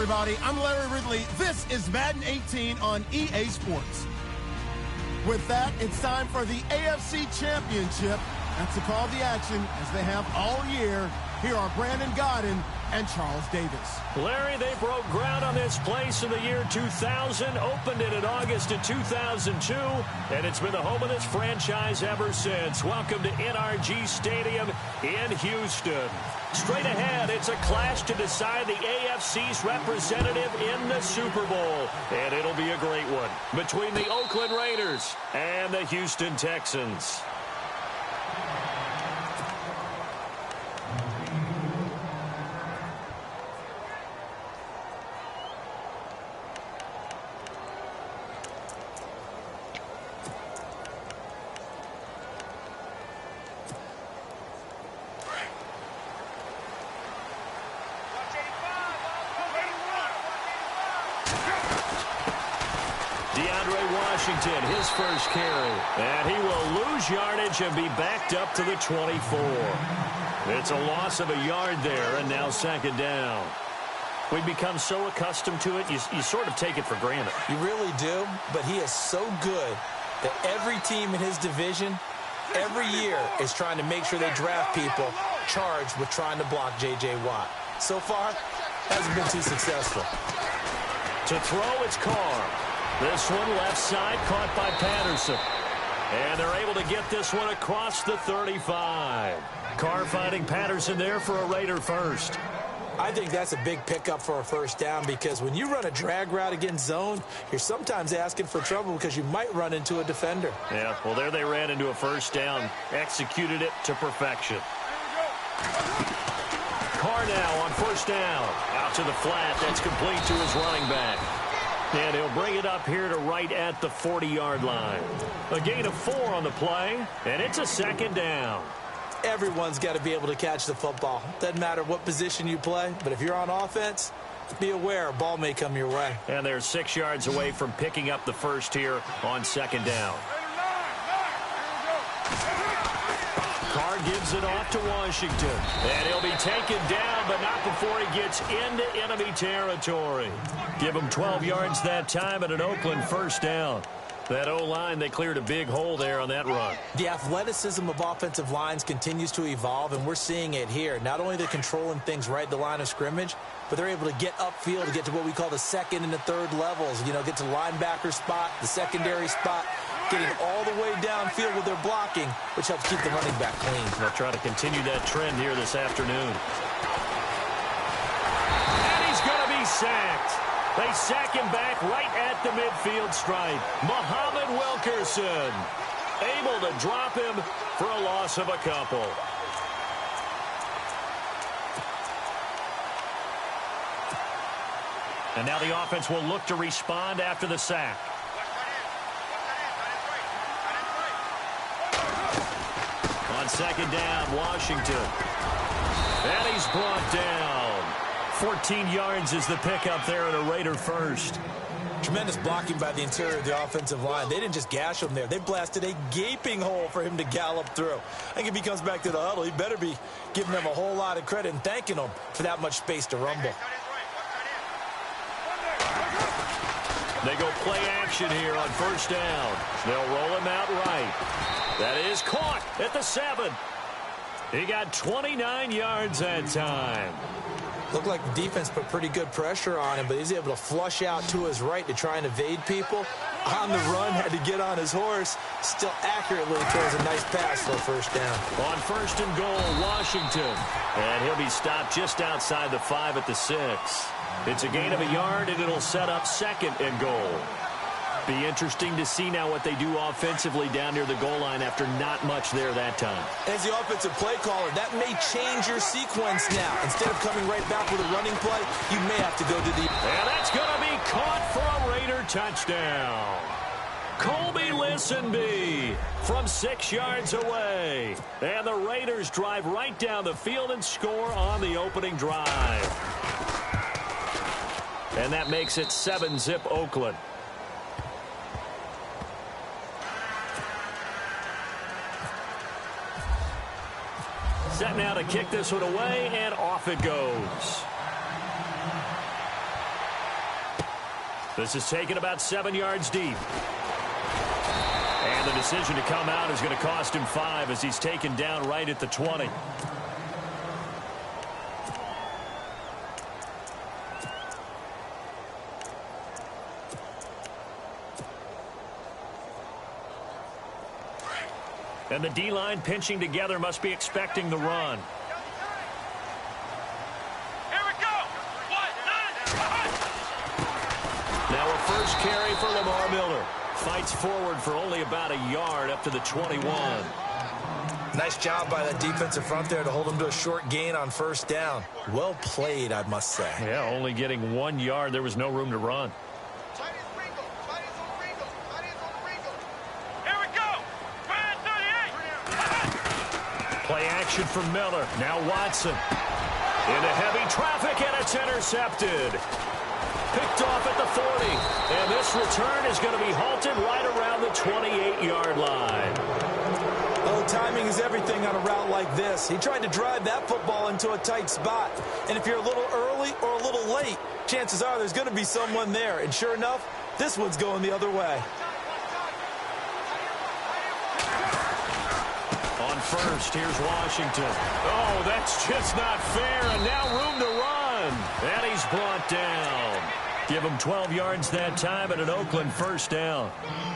everybody. I'm Larry Ridley. This is Madden 18 on EA Sports. With that, it's time for the AFC Championship. That's the call of the action, as they have all year. Here are Brandon Godden and Charles Davis. Larry, they broke ground on this place in the year 2000, opened it in August of 2002, and it's been the home of this franchise ever since. Welcome to NRG Stadium in Houston. Straight ahead, it's a clash to decide the AFC's representative in the Super Bowl, and it'll be a great one between the Oakland Raiders and the Houston Texans. His first carry, and he will lose yardage and be backed up to the 24. It's a loss of a yard there, and now second down. We've become so accustomed to it, you sort of take it for granted. You really do, but he is so good that every team in his division, every year, is trying to make sure they draft people charged with trying to block J.J. Watt. So far, hasn't been too successful. To throw, it's Carr. This one left side, caught by Patterson. And they're able to get this one across the 35. Carr finding Patterson there for a Raider first. I think that's a big pickup for a first down, because when you run a drag route against zone, you're sometimes asking for trouble because you might run into a defender. Yeah, well, there they ran into a first down, executed it to perfection. Carr now on first down. Out to the flat. That's complete to his running back. And he'll bring it up here to right at the 40-yard line. A gain of 4 on the play, and it's a second down. Everyone's got to be able to catch the football. Doesn't matter what position you play, but if you're on offense, be aware a ball may come your way. And they're 6 yards away from picking up the first here on second down. Carr gives it off to Washington. And he'll be taken down, but not before he gets into enemy territory. Give him 12 yards that time and an Oakland first down. That O-line, they cleared a big hole there on that run. The athleticism of offensive lines continues to evolve, and we're seeing it here. Not only are they controlling things right at the line of scrimmage, but they're able to get upfield to get to what we call the second and the third levels. You know, get to the linebacker spot, the secondary spot, getting all the way downfield with their blocking, which helps keep the running back clean. They'll try to continue that trend here this afternoon. And he's going to be sacked. They sack him back right at the midfield stripe. Muhammad Wilkerson able to drop him for a loss of a couple. And now the offense will look to respond after the sack. On second down, Washington. And he's brought down. 14 yards is the pickup there at a Raider first. Tremendous blocking by the interior of the offensive line. They didn't just gash him there. They blasted a gaping hole for him to gallop through. I think if he comes back to the huddle, he better be giving them a whole lot of credit and thanking them for that much space to rumble. They go play action here on first down. They'll roll him out right. That is caught at the 7. He got 29 yards that time. Looked like the defense put pretty good pressure on him, but he's able to flush out to his right to try and evade people. On the run, had to get on his horse. Still accurately throws a nice pass for a first down. On first and goal, Washington. And he'll be stopped just outside the 5 at the 6. It's a gain of a yard, and it'll set up second and goal. Be interesting to see now what they do offensively down near the goal line after not much there that time. As the offensive play caller, that may change your sequence now. Instead of coming right back with a running play, you may have to go to the... And that's going to be caught for a Raider touchdown. Colby Listenby from 6 yards away. And the Raiders drive right down the field and score on the opening drive. And that makes it 7-zip Oakland. Set now to kick this one away, and off it goes. This is taken about 7 yards deep. And the decision to come out is going to cost him 5 as he's taken down right at the 20. And the D-line pinching together must be expecting the run. Here we go. Now a first carry for Lamar Miller. Fights forward for only about a yard up to the 21. Nice job by that defensive front there to hold him to a short gain on first down. Well played, I must say. Yeah, only getting 1 yard. There was no room to run. Play action from Miller. Now Watson. Into heavy traffic, and it's intercepted. Picked off at the 40. And this return is going to be halted right around the 28-yard line. Well, timing is everything on a route like this. He tried to drive that football into a tight spot. And if you're a little early or a little late, chances are there's going to be someone there. And sure enough, this one's going the other way. First, here's Washington. Oh, that's just not fair, and now room to run. And he's brought down. Give him 12 yards that time and an Oakland first down.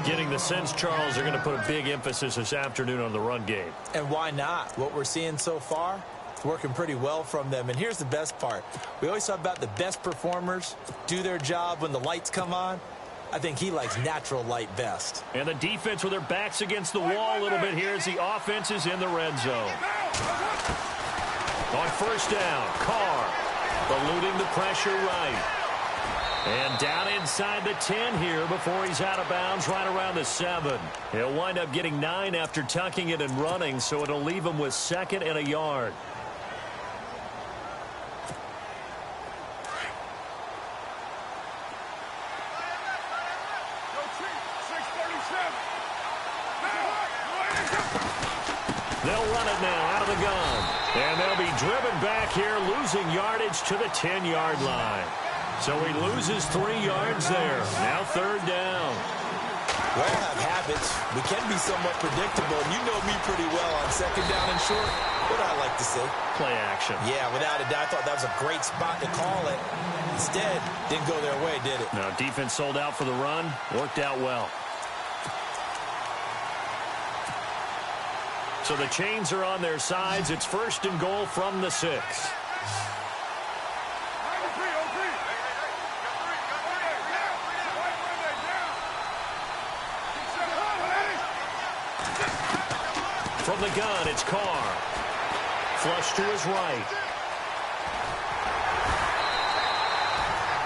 Getting the sense, Charles, are going to put a big emphasis this afternoon on the run game. And why not? What we're seeing so far, it's working pretty well from them. And here's the best part. We always talk about the best performers do their job when the lights come on. I think he likes natural light best. And the defense with their backs against the wall a little bit here as the offense is in the red zone. On first down, Carr eluding the pressure right. And down inside the 10 here before he's out of bounds right around the 7. He'll wind up getting 9 after tucking it and running, so it'll leave him with 2nd and a yard. They'll run it now out of the gun. And they'll be driven back here, losing yardage to the 10-yard line. So he loses 3 yards there. Now 3rd down. We all have habits. We can be somewhat predictable. And you know me pretty well on 2nd down and short. What do I like to see? Play action. Yeah, without a doubt. I thought that was a great spot to call it. Instead, didn't go their way, did it? No, defense sold out for the run. Worked out well. So the chains are on their sides. It's 1st and goal from the 6. From the gun, it's Carr. Flush to his right.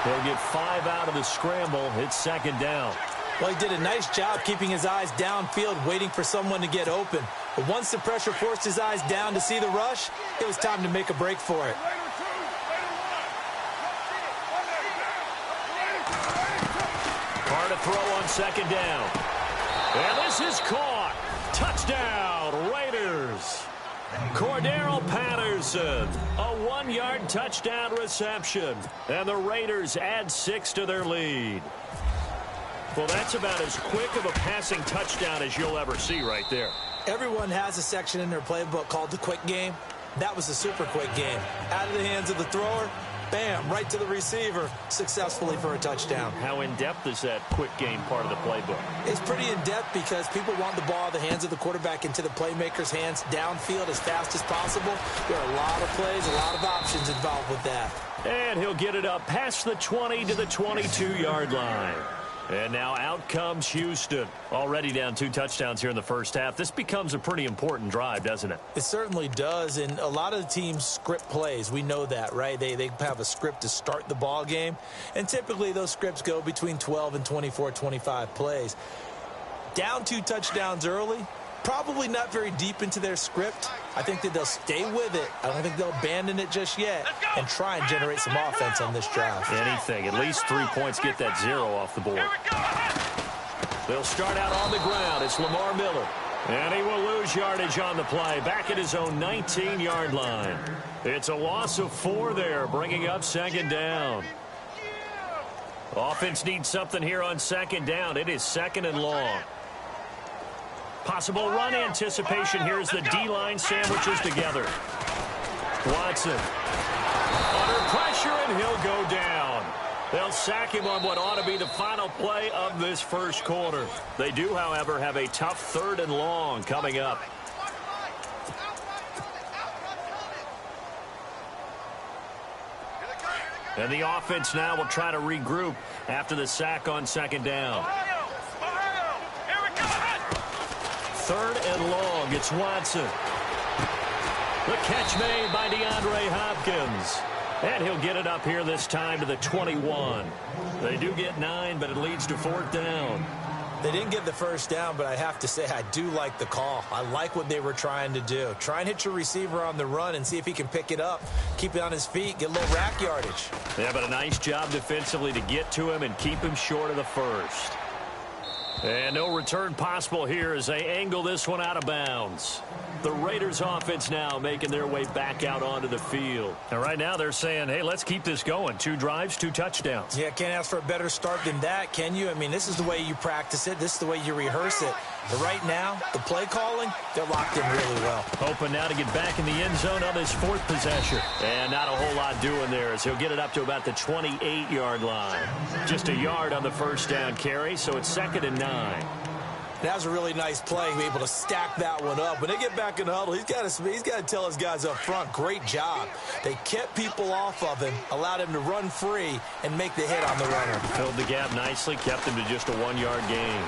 They'll get 5 out of the scramble. It's 2nd down. Well, he did a nice job keeping his eyes downfield, waiting for someone to get open. But once the pressure forced his eyes down to see the rush, it was time to make a break for it. Carr to throw on 2nd down. And this is caught. Touchdown, Raiders. Cordero Patterson, a 1-yard touchdown reception. And the Raiders add 6 to their lead. Well, that's about as quick of a passing touchdown as you'll ever see right there. Everyone has a section in their playbook called the quick game. That was a super quick game. Out of the hands of the thrower, bam, right to the receiver, successfully for a touchdown. How in-depth is that quick game part of the playbook? It's pretty in-depth because people want the ball out of the hands of the quarterback into the playmaker's hands downfield as fast as possible. There are a lot of plays, a lot of options involved with that. And he'll get it up past the 20 to the 22-yard line. And now out comes Houston. Already down 2 touchdowns here in the first half. This becomes a pretty important drive, doesn't it? It certainly does. And a lot of the teams script plays. We know that, right? They have a script to start the ball game. And typically those scripts go between 12 and 24, 25 plays. Down 2 touchdowns early. Probably not very deep into their script. I think that they'll stay with it. I don't think they'll abandon it just yet and try and generate some offense on this drive. Anything. At least 3 points, get that 0 off the board. They'll start out on the ground. It's Lamar Miller. And he will lose yardage on the play. Back at his own 19-yard line. It's a loss of 4 there, bringing up 2nd down. Offense needs something here on second down. It is second and long. Possible run anticipation here as the D-line sandwiches together. Watson under pressure, and he'll go down. They'll sack him on what ought to be the final play of this first quarter. They do, however, have a tough third and long coming up. And the offense now will try to regroup after the sack on second down. Third and long, it's Watson. The catch made by DeAndre Hopkins. And he'll get it up here this time to the 21. They do get 9, but it leads to fourth down. They didn't get the first down, but I have to say I do like the call. I like what they were trying to do. Try and hit your receiver on the run and see if he can pick it up, keep it on his feet, get a little rack yardage. Yeah, but a nice job defensively to get to him and keep him short of the first. And no return possible here as they angle this one out of bounds. The Raiders offense now making their way back out onto the field. And right now they're saying, hey, let's keep this going. 2 drives, 2 touchdowns. Yeah, can't ask for a better start than that, can you? I mean, this is the way you practice it. This is the way you rehearse it. But right now, the play calling, they're locked in really well. Hoping now to get back in the end zone on this 4th possession. And not a whole lot doing there as he'll get it up to about the 28-yard line. Just a yard on the first down carry, so it's second and 9. That was a really nice play, be able to stack that one up. When they get back in the huddle, he's got to tell his guys up front, great job. They kept people off of him, allowed him to run free, and make the hit on the runner. Filled the gap nicely, kept him to just a 1-yard gain.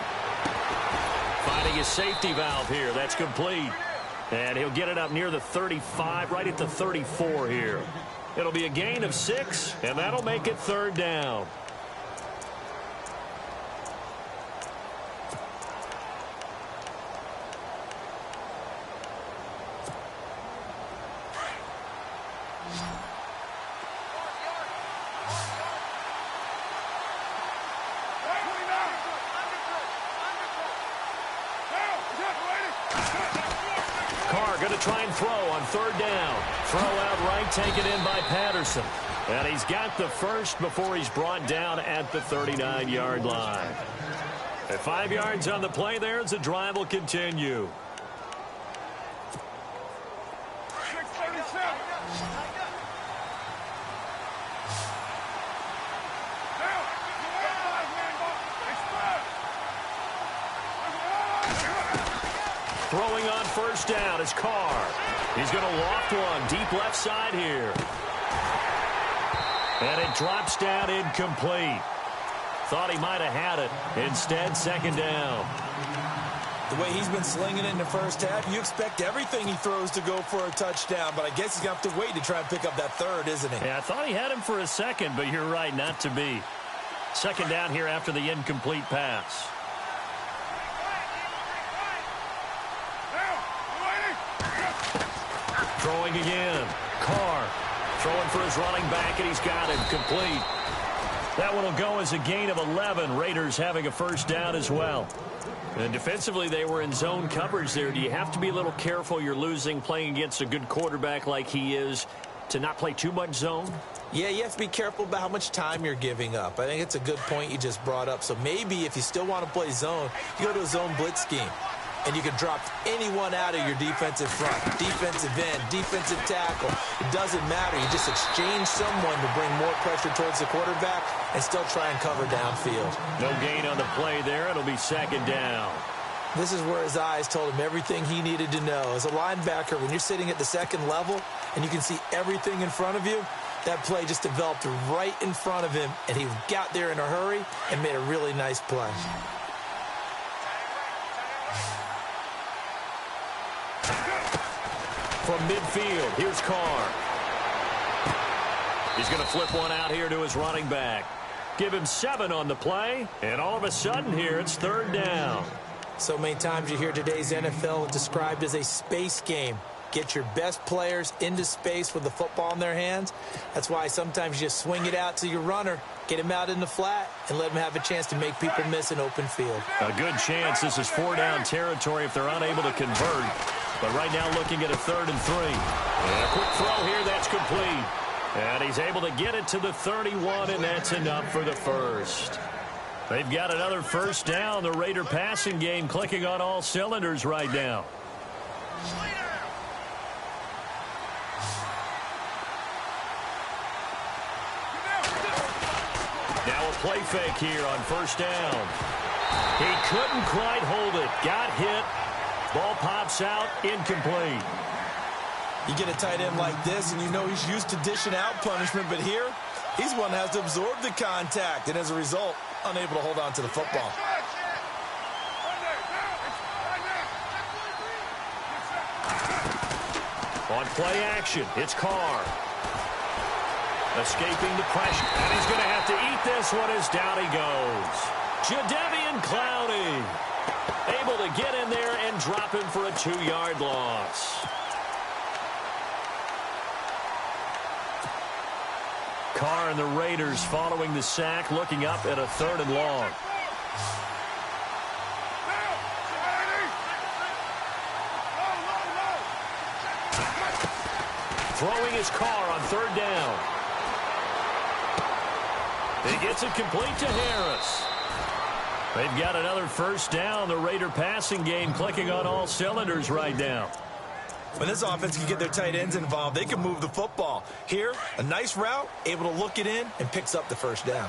Finding his safety valve here. That's complete. And he'll get it up near the 35, right at the 34 here. It'll be a gain of 6, and that'll make it third down. Try and throw on third down. Throw out right, taken in by Patterson. And he's got the first before he's brought down at the 39-yard line. At 5 yards on the play there as the drive will continue. Throwing on first down is Carr. He's going to loft one deep left side here. And it drops down incomplete. Thought he might have had it. Instead, second down. The way he's been slinging it in the first half, you expect everything he throws to go for a touchdown, but I guess he's going to have to wait to try and pick up that third, isn't he? Yeah, I thought he had him for a second, but you're right, not to be. Second down here after the incomplete pass. Throwing again. Carr throwing for his running back, and he's got him complete. That one will go as a gain of 11. Raiders having a first down as well. And defensively, they were in zone coverage there. Do you have to be a little careful? You're losing playing against a good quarterback like he is to not play too much zone? Yeah, you have to be careful about how much time you're giving up. I think it's a good point you just brought up. So maybe if you still want to play zone, you go to a zone blitz scheme. And you can drop anyone out of your defensive front, defensive end, defensive tackle. It doesn't matter. You just exchange someone to bring more pressure towards the quarterback and still try and cover downfield. No gain on the play there. It'll be second down. This is where his eyes told him everything he needed to know. As a linebacker, when you're sitting at the second level and you can see everything in front of you, that play just developed right in front of him, and he got there in a hurry and made a really nice play. From midfield, here's Carr. He's going to flip one out here to his running back. Give him 7 on the play, and all of a sudden here, it's third down. So many times you hear today's NFL described as a space game. Get your best players into space with the football in their hands. That's why sometimes you just swing it out to your runner, get him out in the flat, and let him have a chance to make people miss an open field. A good chance this is 4-down territory if they're unable to convert. But right now looking at a 3rd and 3. And a quick throw here, that's complete. And he's able to get it to the 31, and that's enough for the first. They've got another first down. The Raider passing game clicking on all cylinders right now. Now a play fake here on first down. He couldn't quite hold it. Got hit. Ball pops out, incomplete. You get a tight end like this, and you know he's used to dishing out punishment, but here, he's one that has to absorb the contact, and as a result, unable to hold on to the football. On play action, it's Carr. Escaping the pressure, and he's going to have to eat this one as down he goes. Jadeveon Clowney able to get in there and drop him for a 2-yard loss. Carr and the Raiders following the sack, looking up at a 3rd and long. Throwing his Carr on 3rd down. He gets it complete to Harris. They've got another first down. The Raider passing game clicking on all cylinders right now. When this offense can get their tight ends involved, they can move the football. Here, a nice route, able to look it in, and picks up the first down.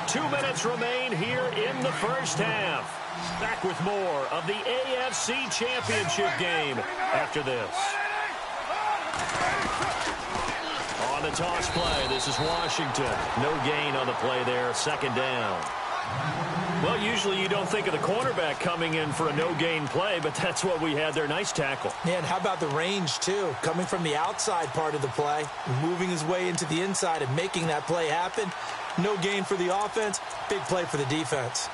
Two minutes remain here in the first half. Back with more of the AFC Championship game after this. On the toss play, this is Washington. No gain on the play there, 2nd down. Well, usually you don't think of the cornerback coming in for a no-gain play, but that's what we had there. Nice tackle. Yeah, and how about the range, too? Coming from the outside part of the play, moving his way into the inside and making that play happen. No gain for the offense, big play for the defense.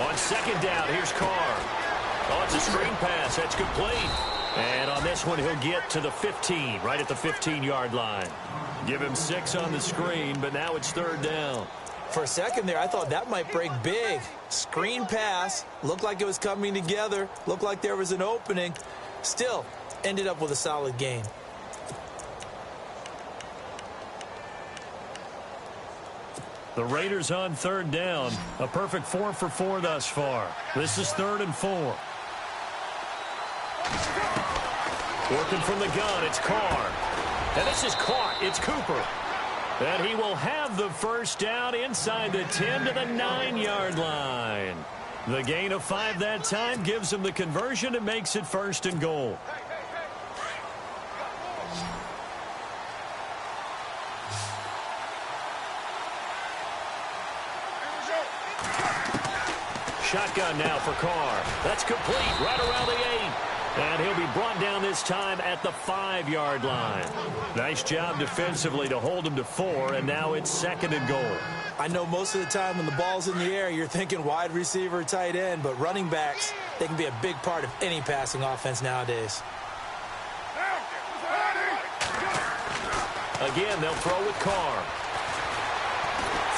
On 2nd down, here's Carr. Oh, it's a screen pass. That's complete. And on this one, he'll get to the 15, right at the 15-yard line. Give him 6 on the screen, but now it's 3rd down. For a second there, I thought that might break big. Screen pass. Looked like it was coming together. Looked like there was an opening. Still, ended up with a solid gain. The Raiders on 3rd down. A perfect 4 for 4 thus far. This is 3rd and 4. Working from the gun, it's Carr. And this is caught. It's Cooper. And he will have the first down inside the 10 to the 9-yard line. The gain of 5 that time gives him the conversion and makes it 1st and goal. Shotgun now for Carr. That's complete right around the 8. And he'll be brought down this time at the 5-yard line. Nice job defensively to hold him to 4, and now it's 2nd and goal. I know most of the time when the ball's in the air, you're thinking wide receiver, tight end, but running backs, they can be a big part of any passing offense nowadays. Again, they'll throw with Carr.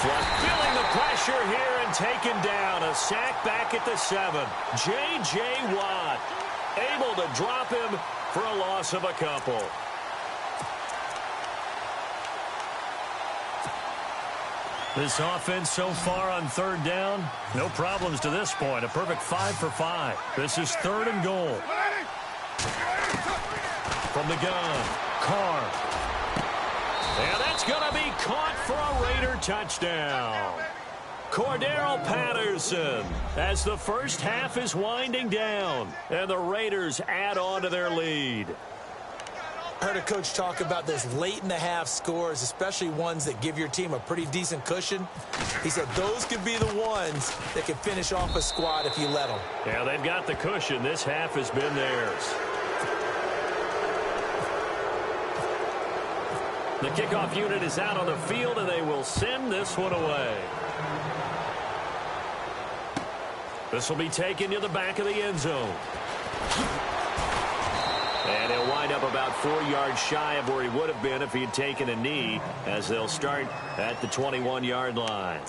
Feeling the pressure here and taken down. A sack back at the 7. J.J. Watt able to drop him for a loss of a couple. This offense so far on 3rd down, no problems to this point. A perfect 5 for 5. This is 3rd and goal. From the gun, Carr. And that's going to be caught for a Raider touchdown. Cordero Patterson as the first half is winding down, and the Raiders add on to their lead. I heard a coach talk about those late-in-the-half scores, especially ones that give your team a pretty decent cushion. He said those could be the ones that can finish off a squad if you let them. Yeah, they've got the cushion. This half has been theirs. The kickoff unit is out on the field, and they will send this one away. This will be taken to the back of the end zone. And he'll wind up about 4 yards shy of where he would have been if he had taken a knee, as they'll start at the 21-yard line.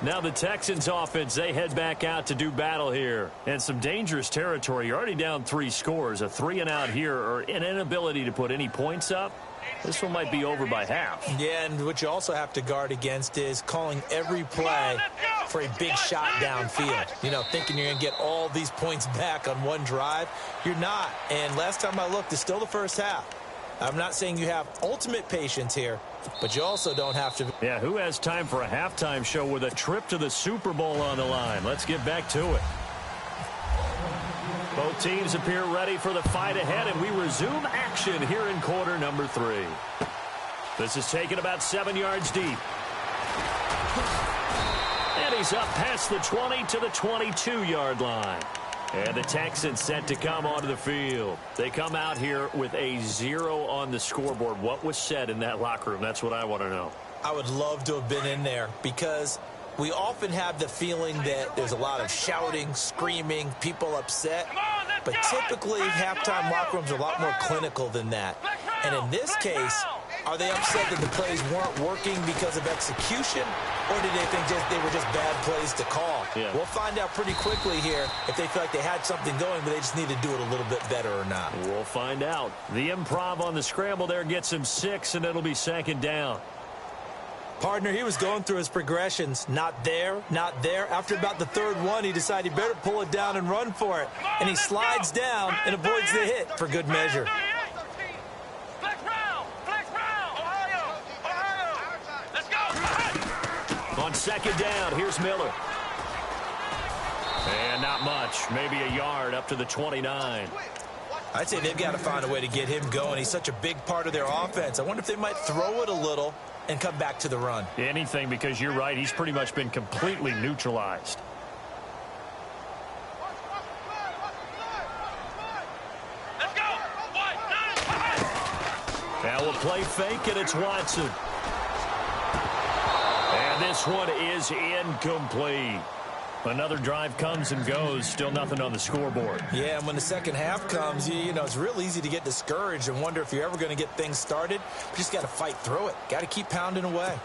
Now the Texans offense, they head back out to do battle here. And some dangerous territory. You're already down 3 scores. A 3-and-out here, or an inability to put any points up. This one might be over by half. Yeah, and what you also have to guard against is calling every play for a big shot downfield. You know, thinking you're going to get all these points back on one drive. You're not. And last time I looked, it's still the first half. I'm not saying you have ultimate patience here, but you also don't have to. Yeah, who has time for a halftime show with a trip to the Super Bowl on the line? Let's get back to it. Both teams appear ready for the fight ahead, and we resume action here in quarter number 3. This is taken about 7 yards deep. And he's up past the 20 to the 22-yard line. And the Texans set to come onto the field. They come out here with a 0 on the scoreboard. What was said in that locker room? That's what I want to know. I would love to have been in there, because we often have the feeling that there's a lot of shouting, screaming, people upset. But typically, halftime locker rooms are a lot more clinical than that. And in this case, are they upset that the plays weren't working because of execution, or did they think they were just bad plays to call? Yeah. We'll find out pretty quickly here if they feel like they had something going, but they just need to do it a little bit better or not. We'll find out. The improv on the scramble there gets him 6, and it'll be 2nd down. Partner, he was going through his progressions. Not there, not there. After about the 3rd one, he decided he better pull it down and run for it. And he slides down and avoids the hit for good measure. On 2nd down, here's Miller. And not much. Maybe a yard up to the 29. I'd say they've got to find a way to get him going. He's such a big part of their offense. I wonder if they might throw it a little and come back to the run. Anything, because you're right. He's pretty much been completely neutralized. Now we'll play fake, and it's Watson. And this one is incomplete. Another drive comes and goes. Still nothing on the scoreboard. Yeah, and when the second half comes, you know, it's real easy to get discouraged and wonder if you're ever going to get things started. You just got to fight through it. Got to keep pounding away.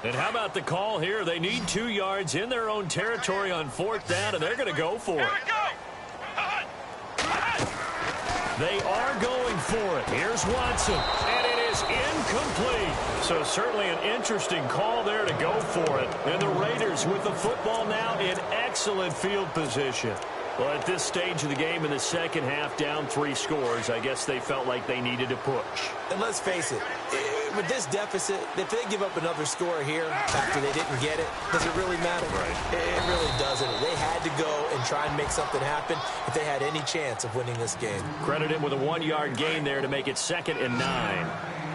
And how about the call here? They need 2 yards in their own territory on 4th down, and they're going to go for it. They are going for it. Here's Watson, and it is incomplete. So certainly an interesting call there to go for it. And the Raiders with the football now in excellent field position. Well, at this stage of the game in the second half, down 3 scores, I guess they felt like they needed to push. And let's face it, with this deficit, if they give up another score here after they didn't get it, does it really matter? Right. It really doesn't. They had to go and try and make something happen if they had any chance of winning this game. Credit him with a 1-yard gain there to make it 2nd and 9.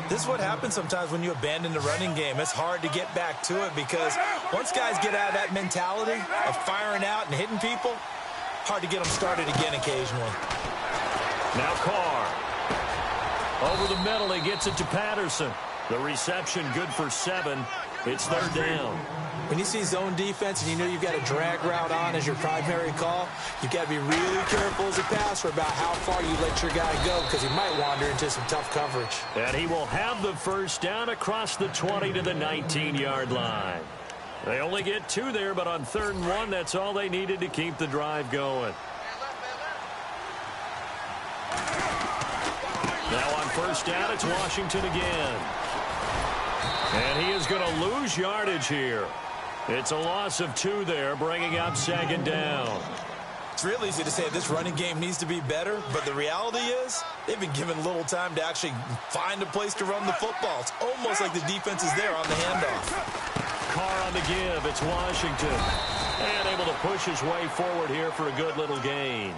This is what happens sometimes when you abandon the running game. It's hard to get back to it, because once guys get out of that mentality of firing out and hitting people, hard to get them started again occasionally. Now Carr. Over the middle, he gets it to Patterson. The reception good for 7. It's 3rd down. When you see zone defense and you know you've got a drag route on as your primary call, you've got to be really careful as a passer about how far you let your guy go, because he might wander into some tough coverage. And he will have the 1st down across the 20 to the 19-yard line. They only get 2 there, but on 3rd and 1, that's all they needed to keep the drive going. Now on 1st down, it's Washington again. And he is going to lose yardage here. It's a loss of 2 there, bringing up 2nd down. It's real easy to say this running game needs to be better, but the reality is they've been given little time to actually find a place to run the football. It's almost like the defense is there on the handoff. Carr on the give. It's Washington. And able to push his way forward here for a good little gain.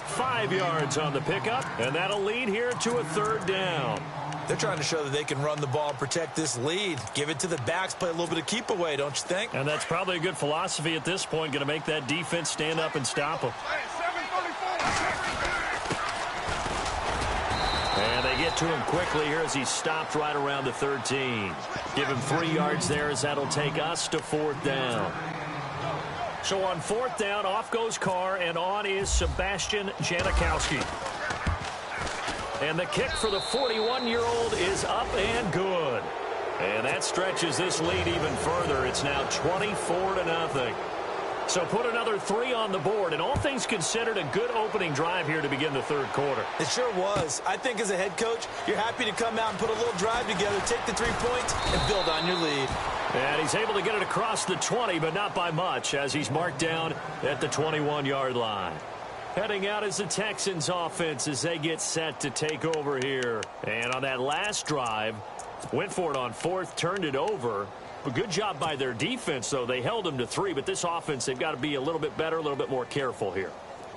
5 yards on the pickup, and that'll lead here to a 3rd down. They're trying to show that they can run the ball and protect this lead. Give it to the backs, play a little bit of keep away, don't you think? And that's probably a good philosophy at this point, going to make that defense stand up and stop them. And they get to him quickly here as he stopped right around the 13. Give him 3 yards there, as that'll take us to 4th down. So on fourth down, off goes Carr, and on is Sebastian Janikowski. And the kick for the 41-year-old is up and good. And that stretches this lead even further. It's now 24-0. So put another 3 on the board, and all things considered, a good opening drive here to begin the third quarter. It sure was. I think as a head coach, you're happy to come out and put a little drive together, take the 3 points, and build on your lead. And he's able to get it across the 20, but not by much, as he's marked down at the 21-yard line. Heading out is the Texans offense as they get set to take over here. And on that last drive, went for it on fourth, turned it over. A good job by their defense, though. They held them to 3, but this offense, they've got to be a little bit better, a little bit more careful here.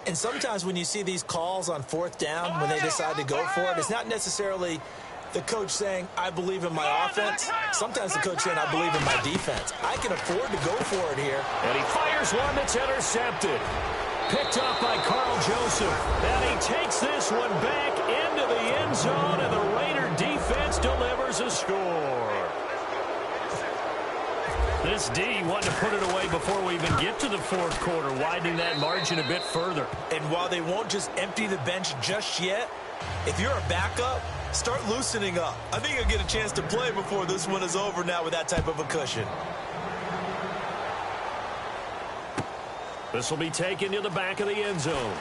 And sometimes when you see these calls on fourth down, when they decide to go for it, it's not necessarily the coach saying, I believe in my offense. Sometimes the coach saying, I believe in my defense. I can afford to go for it here. And he fires one that's intercepted. Picked up by Carl Joseph. And he takes this one back into the end zone, and the Raider defense delivers a score. This D wanted to put it away before we even get to the fourth quarter, widening that margin a bit further. And while they won't just empty the bench just yet, if you're a backup, start loosening up. I think you'll get a chance to play before this one is over now with that type of a cushion. This will be taken to the back of the end zone.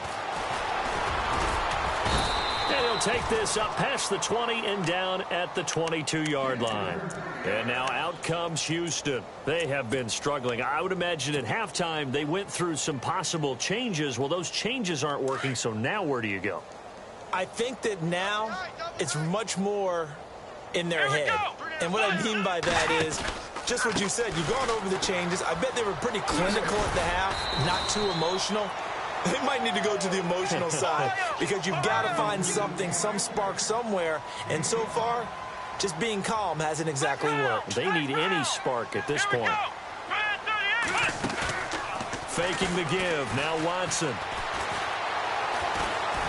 And he'll take this up past the 20 and down at the 22-yard line. And now out comes Houston. They have been struggling. I would imagine at halftime they went through some possible changes. Well, those changes aren't working, so now where do you go? I think that now it's much more in their head. And what I mean by that is just what you said. You've gone over the changes. I bet they were pretty clinical at the half, not too emotional. They might need to go to the emotional side because you've got to find something, some spark somewhere. And so far, just being calm hasn't exactly worked. They need any spark at this point. Faking the give. Now Watson.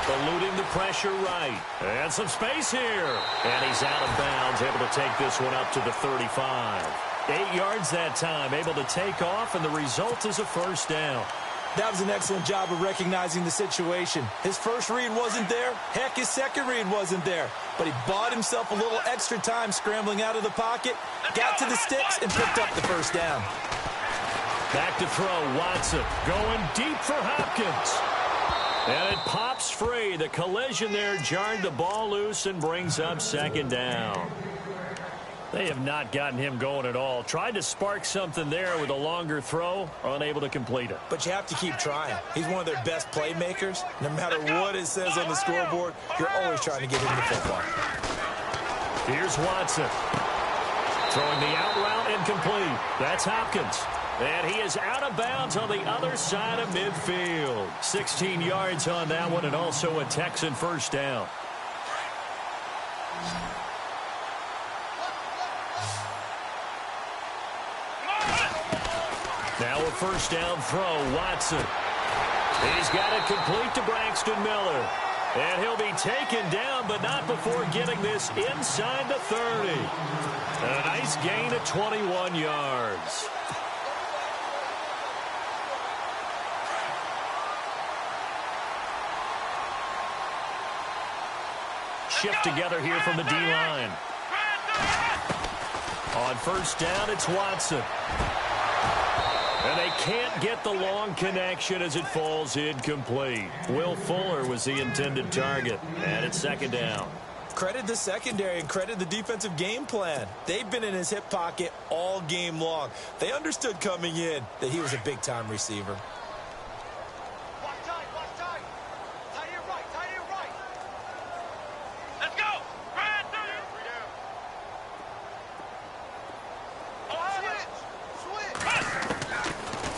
Eluding the pressure right. And some space here. And he's out of bounds, able to take this one up to the 35. 8 yards that time, able to take off, and the result is a first down. That was an excellent job of recognizing the situation. His first read wasn't there. Heck, his second read wasn't there. But he bought himself a little extra time scrambling out of the pocket, got to the sticks, and picked up the first down. Back to throw, Watson going deep for Hopkins. And it pops free. The collision there jarred the ball loose and brings up second down. They have not gotten him going at all. Tried to spark something there with a longer throw, unable to complete it. But you have to keep trying. He's one of their best playmakers. No matter what it says on the scoreboard, you're always trying to get him the football. Here's Watson. Throwing the out route incomplete. That's Hopkins. And he is out of bounds on the other side of midfield. 16 yards on that one, and also a Texan first down. Now a first down throw, Watson. He's got it complete to Braxton Miller. And he'll be taken down, but not before getting this inside the 30. A nice gain of 21 yards. Shift together here from the D-line. On first down, it's Watson. And they can't get the long connection as it falls incomplete. Will Fuller was the intended target. And it's second down. Credit the secondary and credit the defensive game plan. They've been in his hip pocket all game long. They understood coming in that he was a big-time receiver.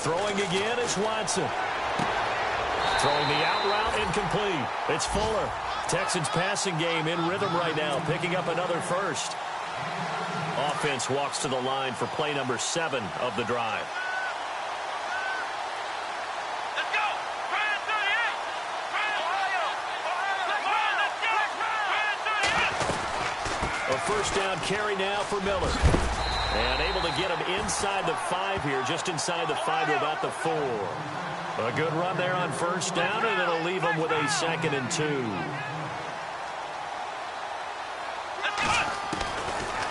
Throwing again is Watson. Throwing the out route incomplete. It's Fuller. Texans passing game in rhythm right now, picking up another first. Offense walks to the line for play number 7 of the drive. Let's go! A first down carry now for Miller. And able to get him inside the 5 here, just inside the 5 to about the 4. A good run there on first down, and it'll leave him with a 2nd and 2.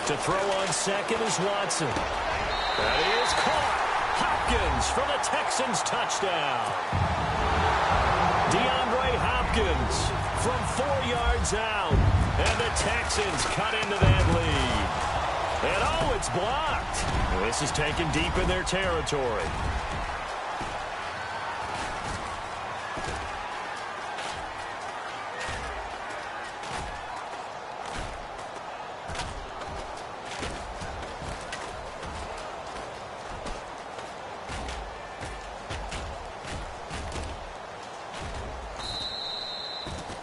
To throw on second is Watson. That is caught. Hopkins for the Texans touchdown. DeAndre Hopkins from 4 yards out. And the Texans cut into that lead. And oh, it's blocked. This is taken deep in their territory.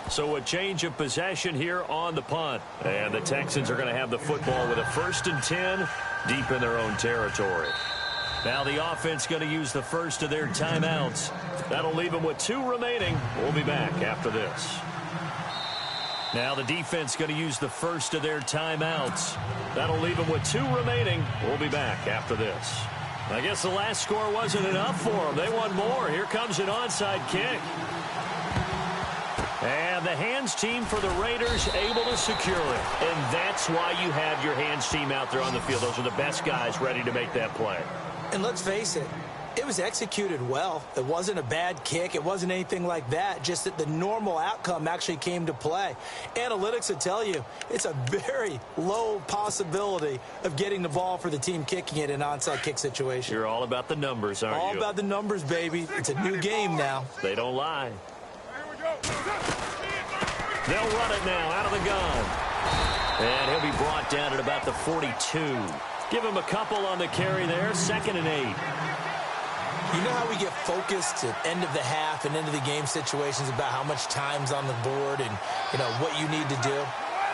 So a change of possession here on the punt. And the Texans are going to have the football with a 1st and 10 deep in their own territory. Now the offense going to use the first of their timeouts. That'll leave them with 2 remaining. We'll be back after this. Now the defense going to use the first of their timeouts. That'll leave them with 2 remaining. We'll be back after this. I guess the last score wasn't enough for them. They want more. Here comes an onside kick. And the hands team for the Raiders able to secure it. And that's why you have your hands team out there on the field. Those are the best guys ready to make that play. And let's face it, it was executed well. It wasn't a bad kick. It wasn't anything like that. Just that the normal outcome actually came to play. Analytics will tell you it's a very low possibility of getting the ball for the team kicking it in an onside kick situation. You're all about the numbers, aren't you? All about the numbers, baby. It's a new game now. They don't lie. They'll run it now out of the gun. And he'll be brought down at about the 42. Give him a couple on the carry there. 2nd and 8. You know how we get focused at end of the half and end of the game situations about how much time's on the board and, you know, what you need to do?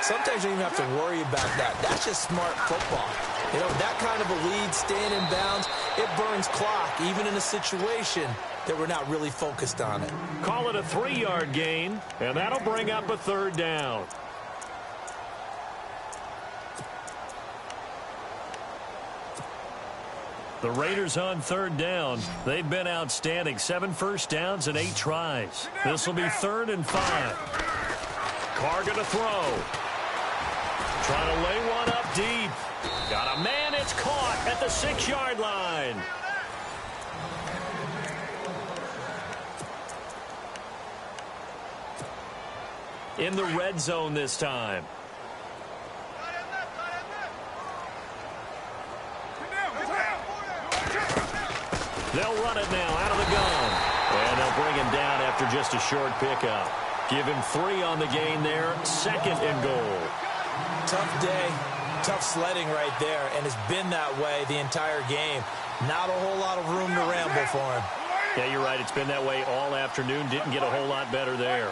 Sometimes you don't even have to worry about that. That's just smart football. You know, that kind of a lead, staying in bounds, it burns clock, even in a situation that we're not really focused on it. Call it a 3-yard gain, and that'll bring up a 3rd down. The Raiders on 3rd down. They've been outstanding. 7 first downs and 8 tries. This will be 3rd and 5. Carr going to throw. Trying to lay one up deep. Got a man. It's caught at the 6-yard line. In the red zone this time. They'll run it now out of the gun. And they'll bring him down after just a short pickup. Give him 3 on the gain there. 2nd and goal. Tough day. Tough sledding right there. And it's been that way the entire game. Not a whole lot of room to ramble for him. Yeah, you're right. It's been that way all afternoon. Didn't get a whole lot better there.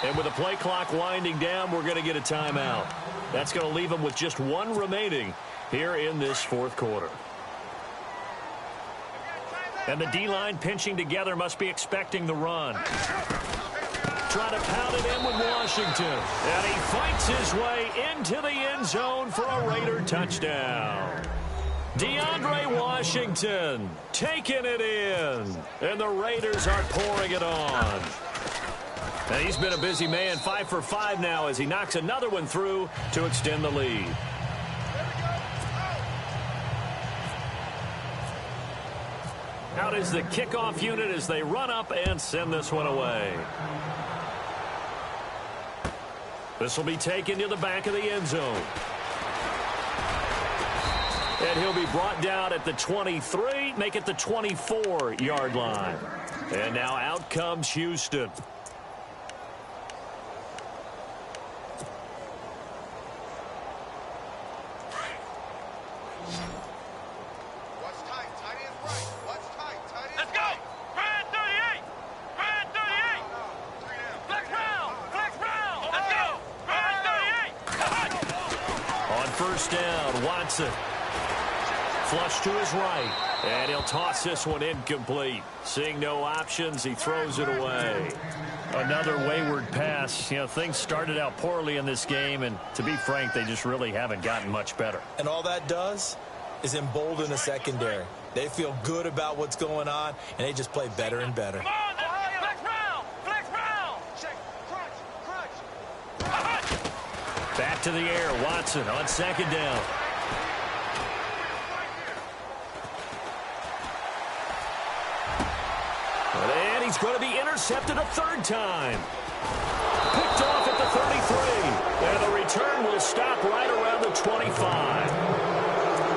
And with the play clock winding down, we're going to get a timeout. That's going to leave them with just 1 remaining here in this 4th quarter. And the D-line pinching together must be expecting the run. Trying to pound it in with Washington. And he fights his way into the end zone for a Raider touchdown. DeAndre Washington taking it in. And the Raiders are pouring it on. And he's been a busy man, 5 for 5 now as he knocks another one through to extend the lead. Out is the kickoff unit as they run up and send this one away. This will be taken to the back of the end zone. And he'll be brought down at the 23, make it the 24-yard line. And now out comes Houston. First down, Watson. Flush to his right. And he'll toss this one incomplete. Seeing no options, he throws it away. Another wayward pass. You know, things started out poorly in this game, and to be frank, they just really haven't gotten much better. And all that does is embolden the secondary. They feel good about what's going on, and they just play better and better. Come on, flex round, flex round. Check, crunch. Back to the air, Watson on second down. And he's going to be intercepted a third time. Picked off at the 33. And the return will stop right around the 25.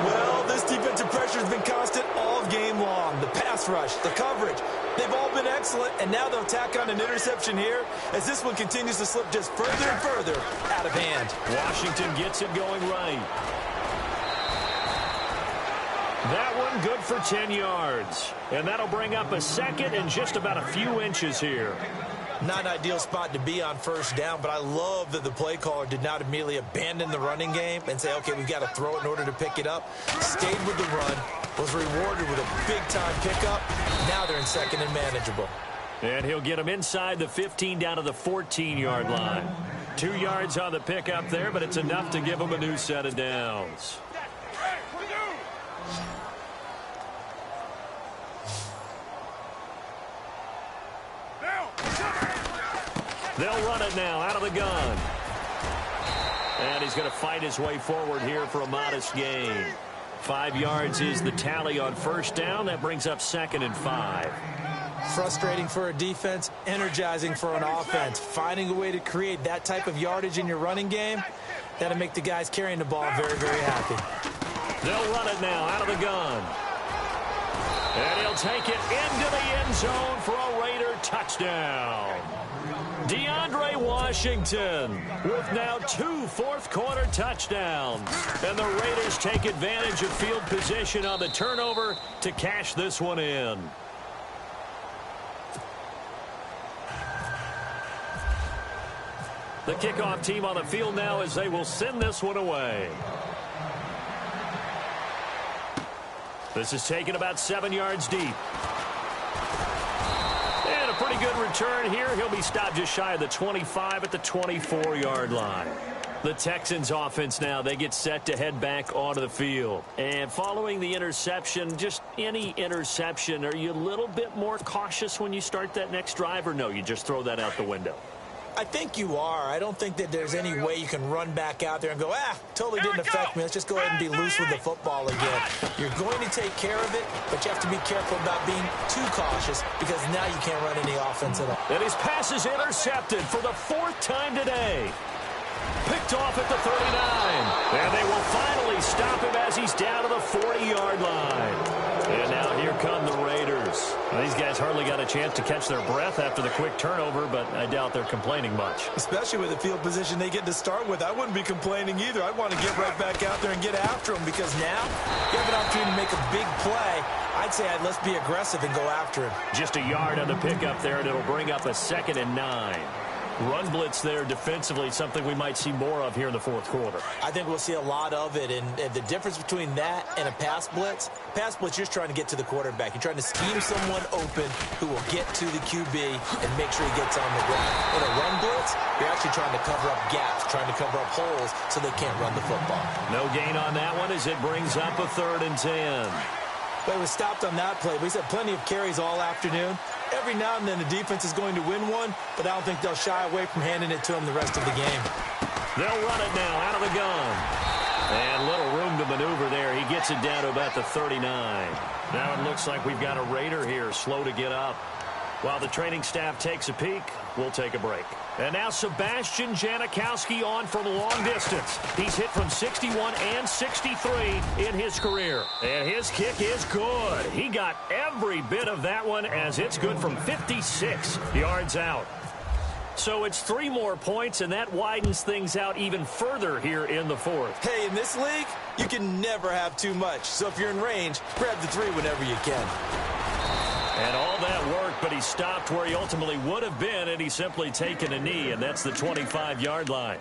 Well, this defensive pressure has been constant all game long. The pass rush, the coverage, they've all been excellent, and now they'll tack on an interception here as this one continues to slip just further and further out of hand. Washington gets it going right. That one good for 10 yards. And that'll bring up a second and just about a few inches here. Not an ideal spot to be on first down, but I love that the play caller did not immediately abandon the running game and say, okay, we've got to throw it in order to pick it up. Stayed with the run, was rewarded with a big-time pickup. Now they're in second and manageable. And he'll get them inside the 15 down to the 14-yard line. 2 yards on the pickup there, but it's enough to give them a new set of downs. They'll run it now out of the gun. And he's going to fight his way forward here for a modest gain. 5 yards is the tally on first down. That brings up 2nd and 5. Frustrating for a defense, energizing for an offense. Finding a way to create that type of yardage in your running game, that'll make the guys carrying the ball very, very happy. They'll run it now out of the gun. And he'll take it into the end zone for a Raider touchdown. DeAndre Washington with now 2 fourth-quarter touchdowns. And the Raiders take advantage of field position on the turnover to cash this one in. The kickoff team on the field now as they will send this one away. This is taken about 7 yards deep. And a pretty good return here. He'll be stopped just shy of the 25 at the 24-yard line. The Texans offense now, they get set to head back onto the field. And following the interception, just any interception, are you a little bit more cautious when you start that next drive, or no, you just throw that out the window? I think you are. I don't think that there's any way you can run back out there and go, totally didn't affect me. Let's just go ahead and be loose with the football again. You're going to take care of it, but you have to be careful about being too cautious because now you can't run any offense at all. And his pass is intercepted for the 4th time today. Picked off at the 39. And they will finally stop him as he's down to the 40-yard line. And now here come the Raiders. Well, these guys hardly got a chance to catch their breath after the quick turnover, but I doubt they're complaining much. Especially with the field position they get to start with. I wouldn't be complaining either. I'd want to get right back out there and get after them because now you have an opportunity to make a big play. I'd say let's be aggressive and go after him. Just a yard on the pickup there, and it'll bring up a 2nd and 9. Run blitz there defensively, something we might see more of here in the 4th quarter. I think we'll see a lot of it, and the difference between that and a pass blitz, you're just trying to get to the quarterback. You're trying to scheme someone open who will get to the QB and make sure he gets on the ground. In a run blitz, you're actually trying to cover up gaps, trying to cover up holes so they can't run the football. No gain on that one as it brings up a 3rd and 10. But he was stopped on that play. He's had plenty of carries all afternoon. Every now and then the defense is going to win one, but I don't think they'll shy away from handing it to him the rest of the game. They'll run it now out of the gun. And little room to maneuver there. He gets it down to about the 39. Now it looks like we've got a Raider here, slow to get up. While the training staff takes a peek, we'll take a break. And now Sebastian Janikowski on from long distance. He's hit from 61 and 63 in his career. And his kick is good. He got every bit of that one as it's good from 56 yards out. So it's 3 more points, and that widens things out even further here in the 4th. Hey, in this league, you can never have too much. So if you're in range, grab the 3 whenever you can. And all that worked, but he stopped where he ultimately would have been, and he's simply taken a knee, and that's the 25-yard line.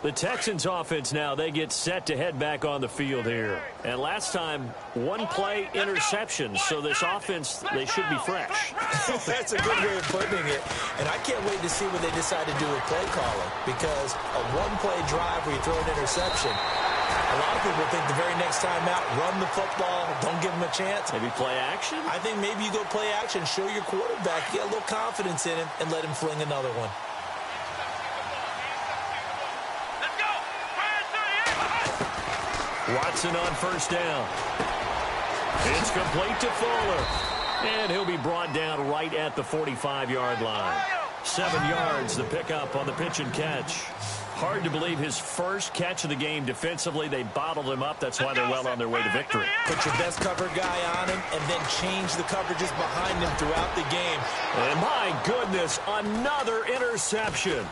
The Texans offense now, they get set to head back on the field here. And last time, one play interception. So this offense, they should be fresh. That's a good way of putting it. And I can't wait to see what they decide to do with play calling. Because a one-play drive where you throw an interception, a lot of people think the very next time out, run the football, don't give them a chance. Maybe play action? I think maybe you go play action, show your quarterback, get a little confidence in him, and let him fling another one. Watson on first down. It's complete to Fuller. And he'll be brought down right at the 45-yard line. 7 yards, the pickup on the pitch and catch. Hard to believe his first catch of the game defensively. They bottled him up. That's why they're well on their way to victory. Put your best cover guy on him and then change the coverages behind him throughout the game. And my goodness, another interception.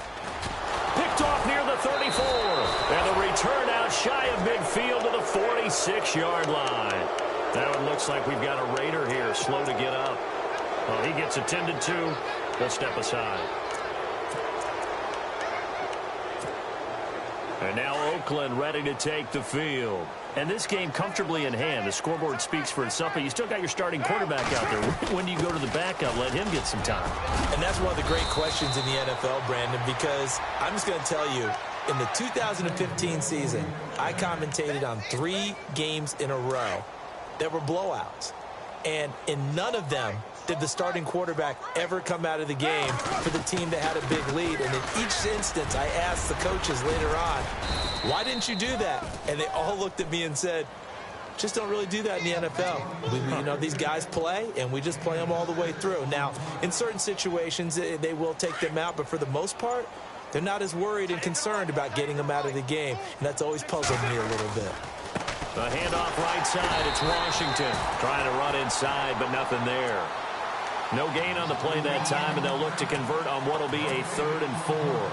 Picked off near the 34. And the return out shy of midfield to the 46-yard line. Now it looks like we've got a Raider here, slow to get up. Well, he gets attended to. They'll step aside. And now Oakland ready to take the field. And this game comfortably in hand. The scoreboard speaks for itself, but you still got your starting quarterback out there. When do you go to the backup? Let him get some time. And that's one of the great questions in the NFL, Brandon, because I'm just going to tell you, in the 2015 season, I commentated on 3 games in a row that were blowouts. And in none of them did the starting quarterback ever come out of the game for the team that had a big lead. And in each instance, I asked the coaches later on, why didn't you do that? And they all looked at me and said, just don't really do that in the NFL. You know, these guys play, and we just play them all the way through. Now, in certain situations, they will take them out, but for the most part, they're not as worried and concerned about getting them out of the game. And that's always puzzled me a little bit. The handoff right side. It's Washington trying to run inside, but nothing there. No gain on the play that time, and they'll look to convert on what will be a 3rd and 4.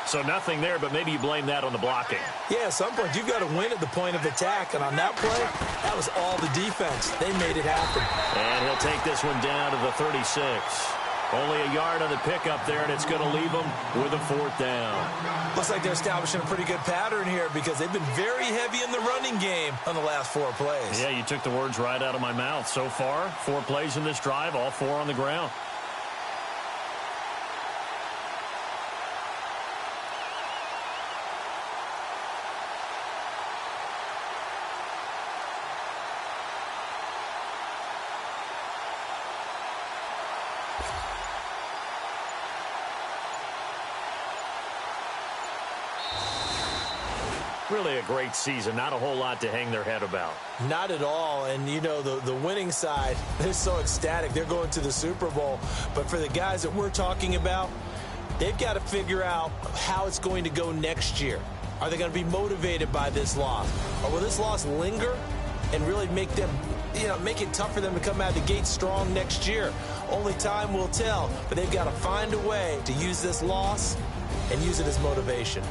So nothing there, but maybe you blame that on the blocking. Yeah, at some point, you've got to win at the point of attack. And on that play, that was all the defense. They made it happen. And he'll take this one down to the 36. Only a yard on the pickup there, and it's going to leave them with a 4th down. Looks like they're establishing a pretty good pattern here because they've been very heavy in the running game on the last 4 plays. Yeah, you took the words right out of my mouth. So far, 4 plays in this drive, all 4 on the ground. Really a great season. Not a whole lot to hang their head about. Not at all. And, you know, the winning side, they're so ecstatic. They're going to the Super Bowl. But for the guys that we're talking about, they've got to figure out how it's going to go next year. Are they going to be motivated by this loss? Or will this loss linger and really make them, you know, make it tough for them to come out of the gate strong next year? Only time will tell. But they've got to find a way to use this loss and use it as motivation.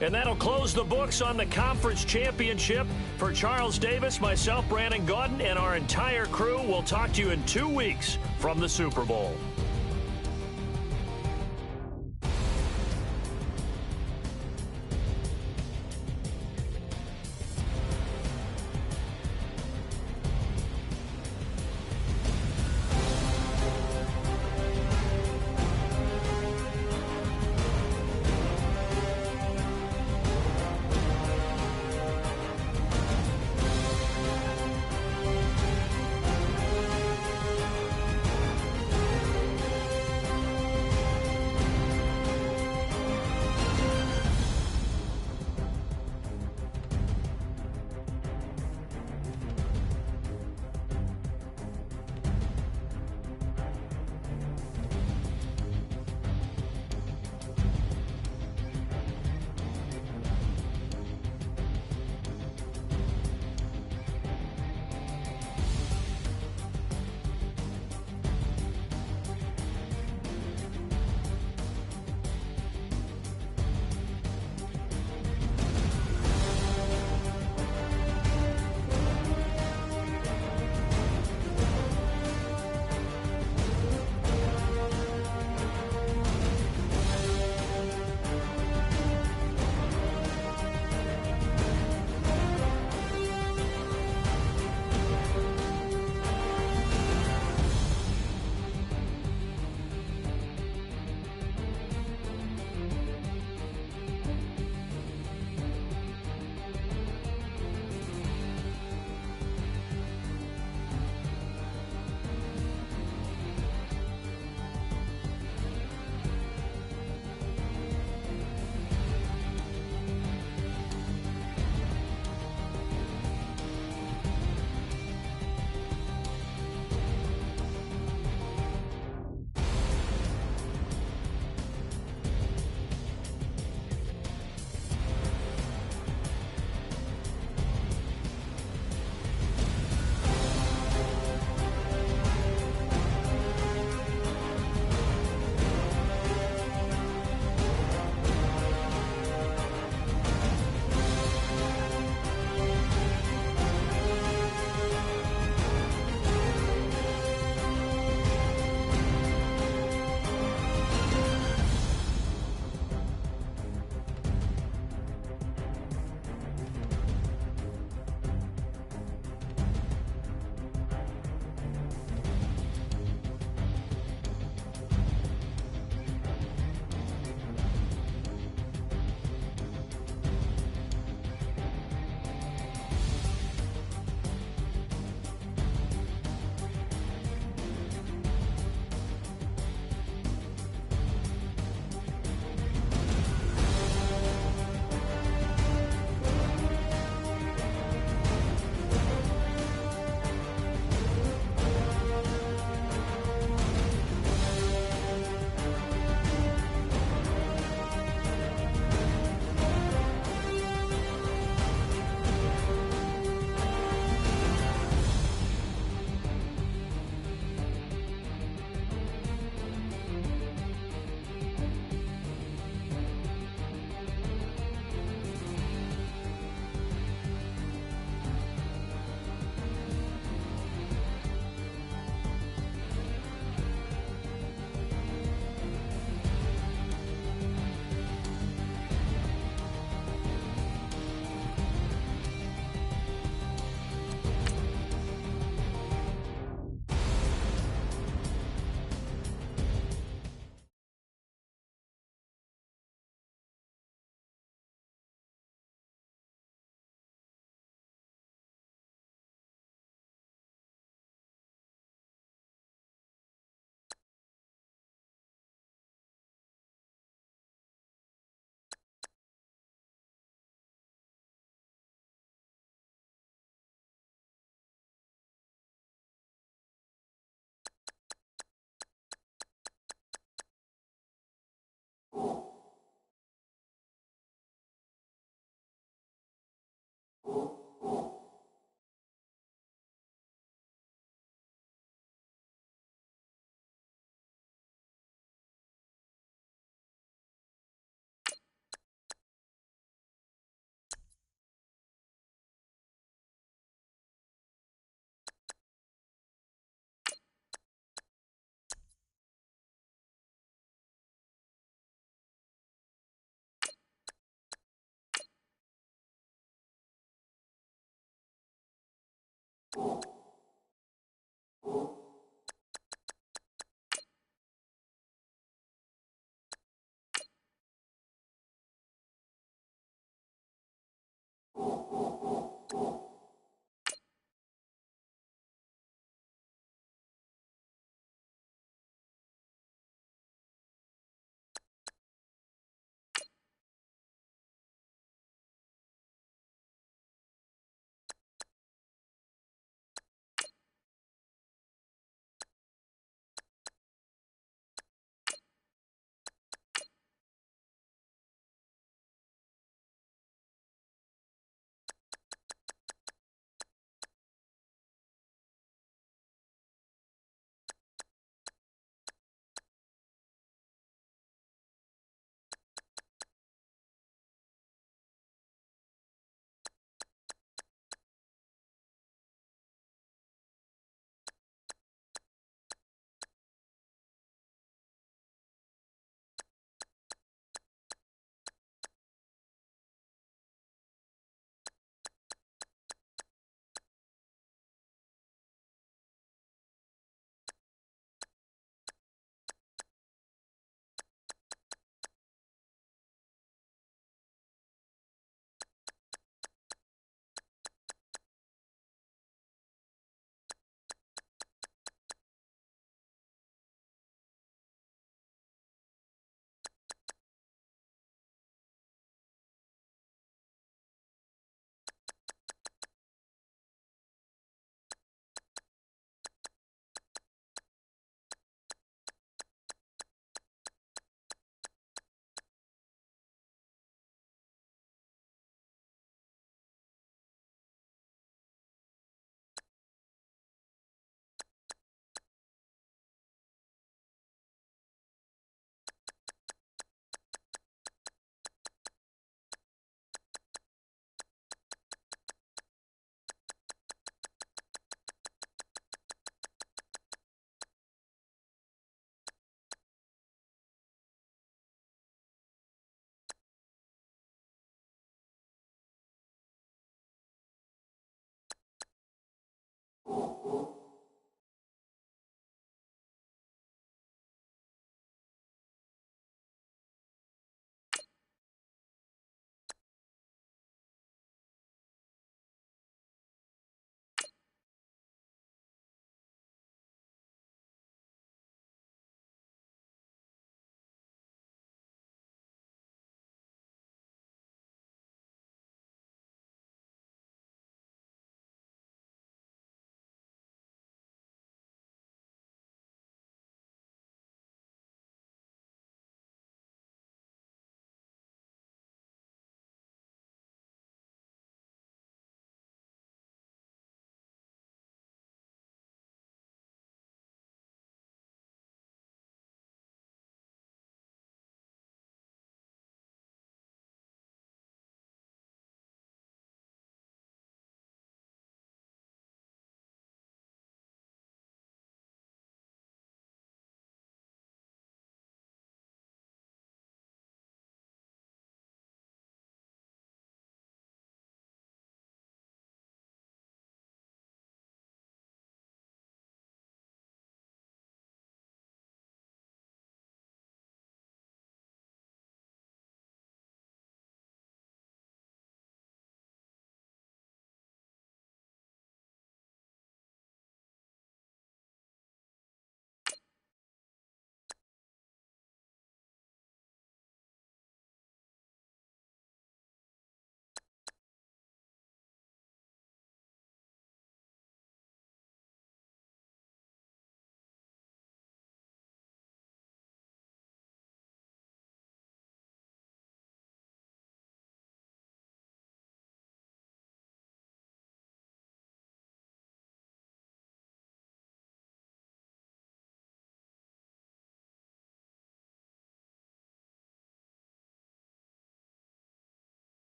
And that'll close the books on the conference championship. For Charles Davis, myself, Brandon Gaudin, and our entire crew, we'll talk to you in 2 weeks from the Super Bowl.